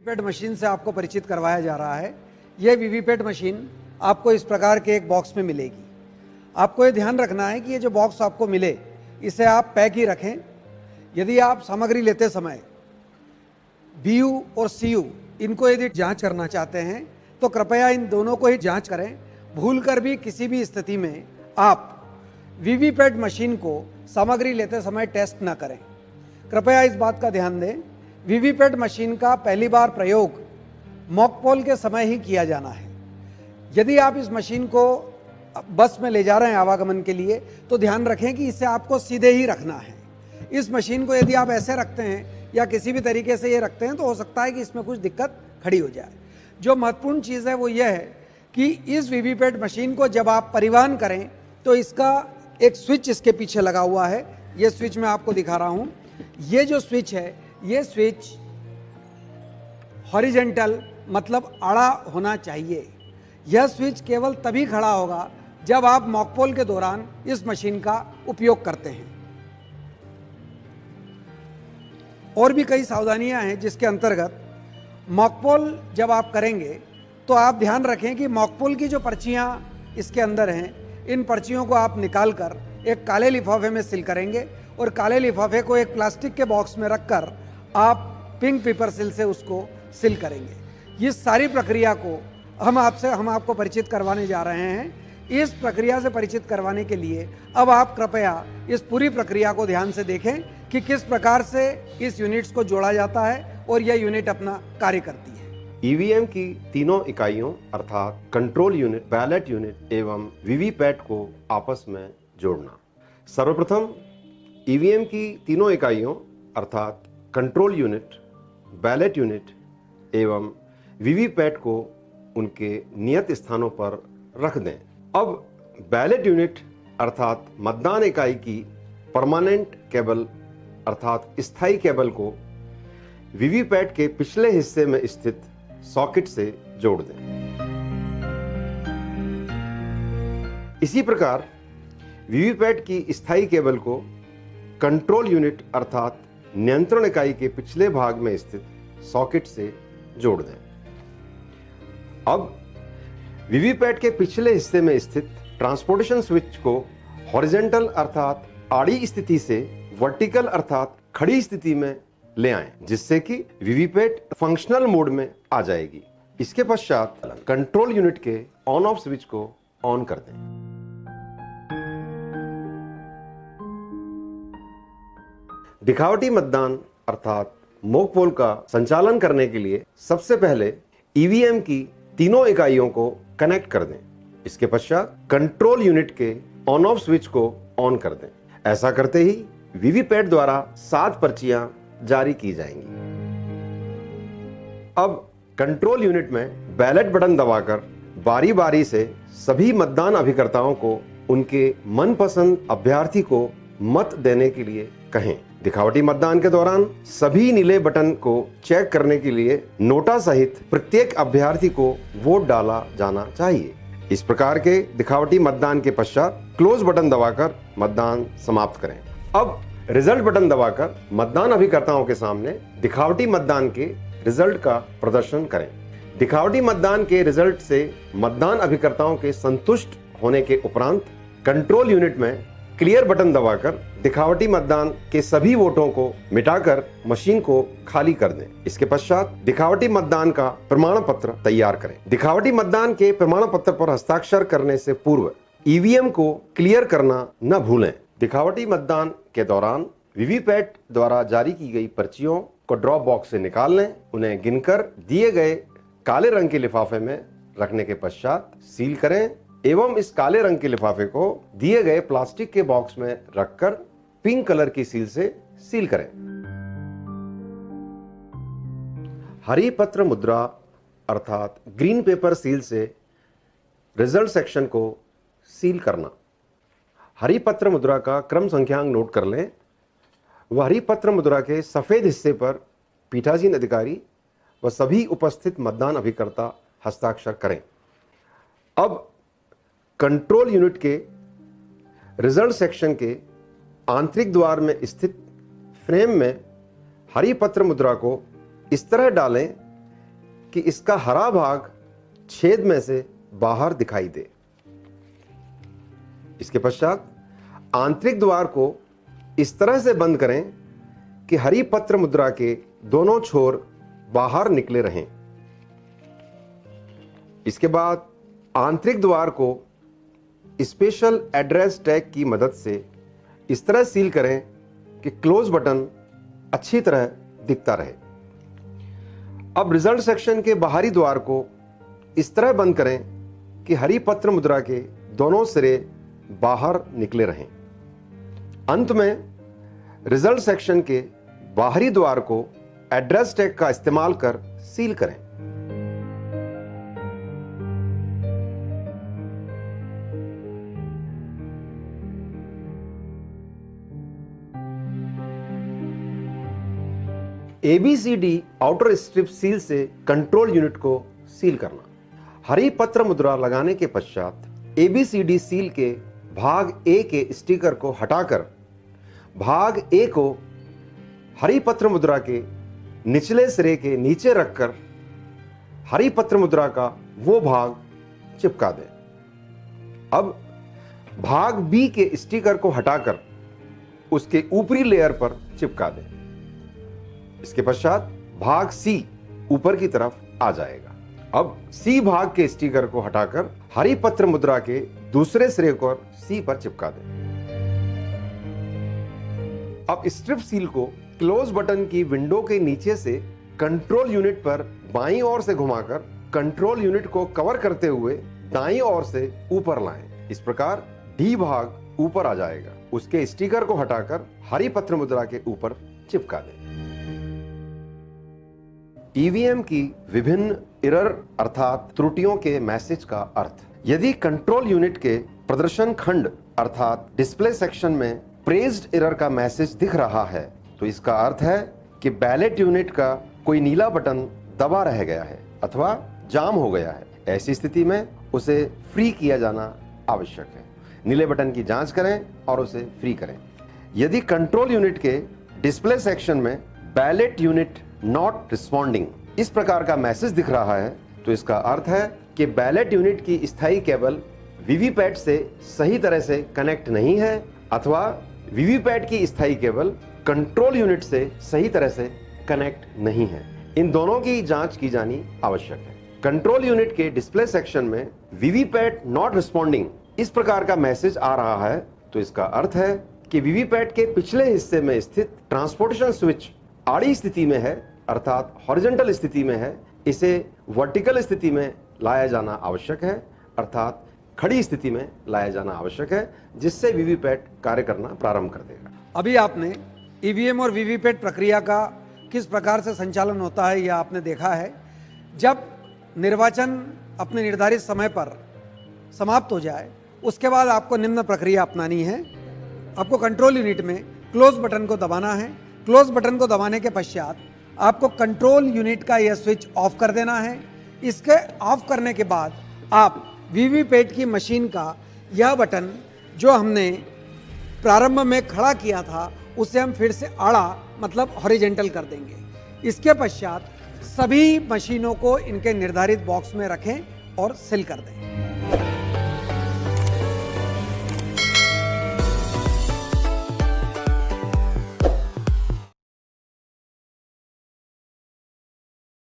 VVPAT machine से आपको परिचित करवाया जा रहा है। यह वीवीपैट मशीन आपको इस प्रकार के एक बॉक्स में मिलेगी। आपको ये ध्यान रखना है कि ये जो बॉक्स आपको मिले इसे आप पैक ही रखें। यदि आप सामग्री लेते समय बीयू और सीयू इनको यदि जांच करना चाहते हैं तो कृपया इन दोनों को ही जांच करें। भूलकर भी किसी भी स्थिति में आप वीवीपैट मशीन को सामग्री लेते समय टेस्ट ना करें। कृपया इस बात का ध्यान दें, वीवीपैट मशीन का पहली बार प्रयोग मॉकपोल के समय ही किया जाना है। यदि आप इस मशीन को बस में ले जा रहे हैं आवागमन के लिए तो ध्यान रखें कि इसे आपको सीधे ही रखना है। इस मशीन को यदि आप ऐसे रखते हैं या किसी भी तरीके से ये रखते हैं तो हो सकता है कि इसमें कुछ दिक्कत खड़ी हो जाए। जो महत्वपूर्ण चीज़ है वो यह है कि इस वीवीपैट मशीन को जब आप परिवहन करें तो इसका एक स्विच इसके पीछे लगा हुआ है। ये स्विच मैं आपको दिखा रहा हूँ। ये जो स्विच है ये स्विच हॉरिजेंटल मतलब आड़ा होना चाहिए। यह स्विच केवल तभी खड़ा होगा जब आप मॉकपोल के दौरान इस मशीन का उपयोग करते हैं। और भी कई सावधानियां हैं जिसके अंतर्गत मॉकपोल जब आप करेंगे तो आप ध्यान रखें कि मॉकपोल की जो पर्चियां इसके अंदर हैं, इन पर्चियों को आप निकाल कर एक काले लिफाफे में सील करेंगे और काले लिफाफे को एक प्लास्टिक के बॉक्स में रखकर आप पिंक पेपर सील से उसको सील करेंगे। इस सारी प्रक्रिया को हम आपको परिचित करवाने जा रहे हैं। इस प्रक्रिया से परिचित करवाने के लिए अब आप कृपया इस पूरी प्रक्रिया को ध्यान से देखें कि किस प्रकार से इस यूनिट्स को जोड़ा जाता है और यह यूनिट अपना कार्य करती है। ईवीएम की तीनों इकाइयों अर्थात कंट्रोल यूनिट, बैलेट यूनिट एवं वीवीपैट को आपस में जोड़ना। सर्वप्रथम ईवीएम की तीनों इकाइयों अर्थात कंट्रोल यूनिट, बैलेट यूनिट एवं वीवीपैट को उनके नियत स्थानों पर रख दें। अब बैलेट यूनिट अर्थात मतदान इकाई की परमानेंट केबल अर्थात स्थायी केबल को वीवीपैट के पिछले हिस्से में स्थित सॉकेट से जोड़ दें। इसी प्रकार वीवीपैट की स्थायी केबल को कंट्रोल यूनिट अर्थात नियंत्रण इकाई के पिछले भाग में स्थित सॉकेट से जोड़ दें। अब वीवीपैट के पिछले हिस्से में स्थित ट्रांसपोर्टेशन स्विच को हॉरिजेंटल अर्थात आड़ी स्थिति से वर्टिकल अर्थात खड़ी स्थिति में ले आएं, जिससे कि वीवीपैट फंक्शनल मोड में आ जाएगी। इसके पश्चात कंट्रोल यूनिट के ऑन ऑफ स्विच को ऑन कर दें। दिखावटी मतदान अर्थात मॉकपोल का संचालन करने के लिए सबसे पहले ईवीएम की तीनों इकाइयों को कनेक्ट कर दें। इसके पश्चात कंट्रोल यूनिट के ऑन ऑफ स्विच को ऑन कर दें। ऐसा करते ही वीवीपैट द्वारा 7 पर्चियां जारी की जाएंगी। अब कंट्रोल यूनिट में बैलेट बटन दबाकर बारी बारी से सभी मतदान अभिकर्ताओं को उनके मनपसंद अभ्यर्थी को मत देने के लिए कहें। दिखावटी मतदान के दौरान सभी नीले बटन को चेक करने के लिए नोटा सहित प्रत्येक अभ्यर्थी को वोट डाला जाना चाहिए। इस प्रकार के दिखावटी मतदान के पश्चात क्लोज बटन दबाकर मतदान समाप्त करें। अब रिजल्ट बटन दबाकर मतदान अभिकर्ताओं के सामने दिखावटी मतदान के रिजल्ट का प्रदर्शन करें। दिखावटी मतदान के रिजल्ट से मतदान अभिकर्ताओं के संतुष्ट होने के उपरांत कंट्रोल यूनिट में क्लियर बटन दबाकर दिखावटी मतदान के सभी वोटों को मिटाकर मशीन को खाली कर दें। इसके पश्चात दिखावटी मतदान का प्रमाण पत्र तैयार करें। दिखावटी मतदान के प्रमाण पत्र पर हस्ताक्षर करने से पूर्व ईवीएम को क्लियर करना न भूलें। दिखावटी मतदान के दौरान वीवीपैट द्वारा जारी की गई पर्चियों को ड्रॉप बॉक्स से निकाल लें। उन्हें गिनकर दिए गए काले रंग के लिफाफे में रखने के पश्चात सील करें एवं इस काले रंग के लिफाफे को दिए गए प्लास्टिक के बॉक्स में रखकर पिंक कलर की सील से सील करें। हरी पत्र मुद्रा अर्थात ग्रीन पेपर सील से रिजल्ट सेक्शन को सील करना। हरी पत्र मुद्रा का क्रम संख्यांक नोट कर लें। वह हरी पत्र मुद्रा के सफेद हिस्से पर पीठासीन अधिकारी व सभी उपस्थित मतदान अभिकर्ता हस्ताक्षर करें। अब कंट्रोल यूनिट के रिजल्ट सेक्शन के आंतरिक द्वार में स्थित फ्रेम में हरी पत्र मुद्रा को इस तरह डालें कि इसका हरा भाग छेद में से बाहर दिखाई दे। इसके पश्चात आंतरिक द्वार को इस तरह से बंद करें कि हरी पत्र मुद्रा के दोनों छोर बाहर निकले रहें। इसके बाद आंतरिक द्वार को स्पेशल एड्रेस टैग की मदद से इस तरह सील करें कि क्लोज बटन अच्छी तरह दिखता रहे। अब रिजल्ट सेक्शन के बाहरी द्वार को इस तरह बंद करें कि हरी पत्र मुद्रा के दोनों सिरे बाहर निकले रहें। अंत में रिजल्ट सेक्शन के बाहरी द्वार को एड्रेस टैग का इस्तेमाल कर सील करें। ABCD आउटर स्ट्रिप सील से कंट्रोल यूनिट को सील करना। हरी पत्र मुद्रा लगाने के पश्चात ABCD सील के भाग A के स्टिकर को हटाकर भाग A को हरी पत्र मुद्रा के निचले सिरे के नीचे रखकर हरी पत्र मुद्रा का वो भाग चिपका दें। अब भाग B के स्टिकर को हटाकर उसके ऊपरी लेयर पर चिपका दें। इसके पश्चात भाग C ऊपर की तरफ आ जाएगा। अब C भाग के स्टिकर को हटाकर हरी पत्र मुद्रा के दूसरे सिरे को C पर चिपका दें। अब स्ट्रिप सील को क्लोज बटन की विंडो के नीचे से कंट्रोल यूनिट पर बाईं ओर से घुमाकर कंट्रोल यूनिट को कवर करते हुए दाईं ओर से ऊपर लाएं। इस प्रकार D भाग ऊपर आ जाएगा। उसके स्टिकर को हटाकर हरी पत्र मुद्रा के ऊपर चिपका दें। ईवीएम की विभिन्न एरर अर्थात त्रुटियों के मैसेज का अर्थ। यदि कंट्रोल यूनिट के प्रदर्शन खंड अर्थात डिस्प्ले सेक्शन में प्रेज्ड एरर का मैसेज दिख रहा है तो इसका अर्थ है कि बैलेट यूनिट का कोई नीला बटन दबा रह गया है अथवा जाम हो गया है। ऐसी स्थिति में उसे फ्री किया जाना आवश्यक है। नीले बटन की जांच करें और उसे फ्री करें। यदि कंट्रोल यूनिट के डिस्प्ले सेक्शन में बैलेट यूनिट नॉट रिस्पॉन्डिंग इस प्रकार का मैसेज दिख रहा है तो इसका अर्थ है कि बैलेट यूनिट की स्थायी केबल वीवीपैट से सही तरह से कनेक्ट नहीं है अथवा वीवीपैट की स्थायी केबल कंट्रोल यूनिट से सही तरह से कनेक्ट नहीं है। इन दोनों की जांच की जानी आवश्यक है। कंट्रोल यूनिट के डिस्प्ले सेक्शन में वीवीपैट नॉट रिस्पॉन्डिंग इस प्रकार का मैसेज आ रहा है तो इसका अर्थ है कि वीवीपैट के पिछले हिस्से में स्थित ट्रांसपोर्टेशन स्विच आड़ी स्थिति में है अर्थात हॉरिजॉन्टल स्थिति में है। इसे वर्टिकल स्थिति में लाया जाना आवश्यक है अर्थात खड़ी स्थिति में लाया जाना आवश्यक है जिससे वीवीपैट कार्य करना प्रारंभ कर देगा। अभी आपने ईवीएम और वीवीपैट प्रक्रिया का किस प्रकार से संचालन होता है यह आपने देखा है। जब निर्वाचन अपने निर्धारित समय पर समाप्त हो जाए उसके बाद आपको निम्न प्रक्रिया अपनानी है। आपको कंट्रोल यूनिट में क्लोज बटन को दबाना है। क्लोज बटन को दबाने के पश्चात आपको कंट्रोल यूनिट का यह स्विच ऑफ कर देना है। इसके ऑफ करने के बाद आप वीवीपैट की मशीन का यह बटन जो हमने प्रारंभ में खड़ा किया था उसे हम फिर से आड़ा मतलब हॉरिजॉन्टल कर देंगे। इसके पश्चात सभी मशीनों को इनके निर्धारित बॉक्स में रखें और सील कर दें।